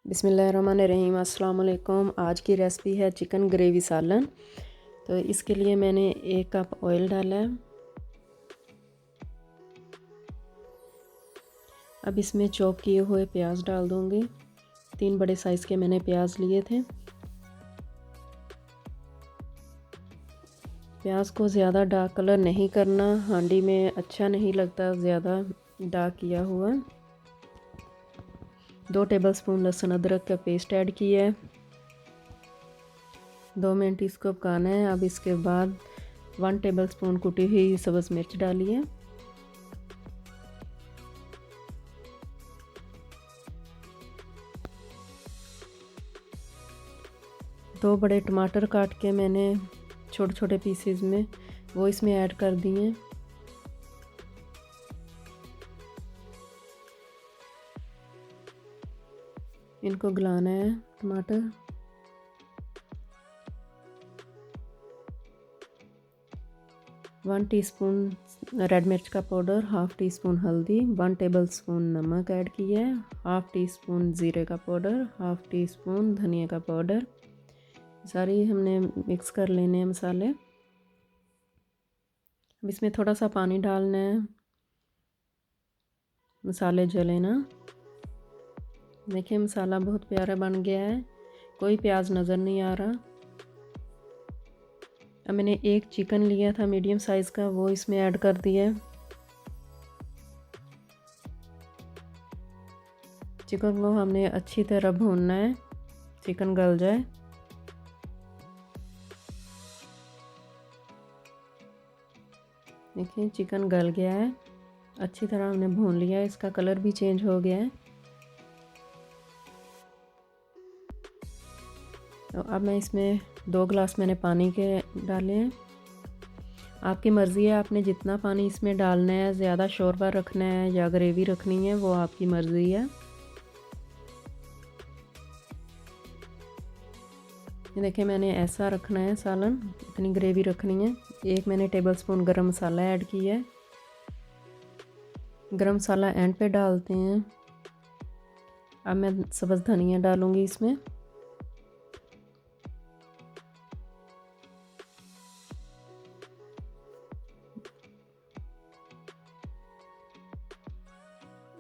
बिस्मिल्लाहिर्रहमानिर्रहीम। अस्सलाम वालेकुम। आज की रेसिपी है चिकन ग्रेवी सालन। तो इसके लिए मैंने 1 कप ऑयल डाला है। अब इसमें चॉप किए हुए प्याज डाल दूँगी। 3 बड़े साइज़ के मैंने प्याज लिए थे। प्याज को ज़्यादा डार्क कलर नहीं करना, हांडी में अच्छा नहीं लगता ज़्यादा डार्क किया हुआ। 2 टेबलस्पून लहसुन अदरक का पेस्ट ऐड किया है। 2 मिनट इसको पकाना है। अब इसके बाद 1 टेबलस्पून कुटी हुई सब्ज़ मिर्च डाली है। दो बड़े टमाटर काट के मैंने छोटे छोटे पीसेस में वो इसमें ऐड कर दिए। इनको गलाना है टमाटर। वन टीस्पून रेड मिर्च का पाउडर, हाफ़ टी स्पून हल्दी, 1 टेबलस्पून नमक ऐड किया है, हाफ़ टी स्पून ज़ीरे का पाउडर, हाफ़ टी स्पून धनिया का पाउडर। सारी हमने मिक्स कर लेने हैं मसाले। अब इसमें थोड़ा सा पानी डालना है, मसाले जले ना। देखिए मसाला बहुत प्यारा बन गया है, कोई प्याज नज़र नहीं आ रहा। अब मैंने 1 चिकन लिया था मीडियम साइज़ का, वो इसमें ऐड कर दिया। चिकन को हमने अच्छी तरह भूनना है, चिकन गल जाए। देखिए चिकन गल गया है, अच्छी तरह हमने भून लिया है, इसका कलर भी चेंज हो गया है। तो अब मैं इसमें 2 गिलास मैंने पानी के डाले हैं। आपकी मर्ज़ी है, आपने जितना पानी इसमें डालना है, ज़्यादा शोरबा रखना है या ग्रेवी रखनी है, वो आपकी मर्ज़ी है। ये देखिए मैंने ऐसा रखना है सालन, इतनी ग्रेवी रखनी है। 1 मैंने टेबलस्पून गरम मसाला ऐड किया है। गरम मसाला एंड पे डालते हैं। अब मैं सब्ज़ धनिया डालूँगी इसमें।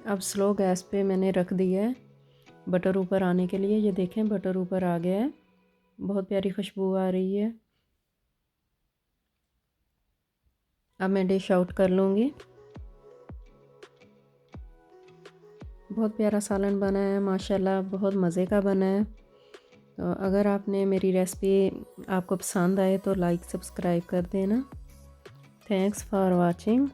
अब स्लो गैस पे मैंने रख दिया है बटर ऊपर आने के लिए। ये देखें बटर ऊपर आ गया है, बहुत प्यारी खुशबू आ रही है। अब मैं डिश आउट कर लूँगी। बहुत प्यारा सालन बना है माशाल्लाह, बहुत मज़े का बना है। तो अगर आपने मेरी रेसिपी आपको पसंद आए तो लाइक सब्सक्राइब कर देना। Thanks for watching.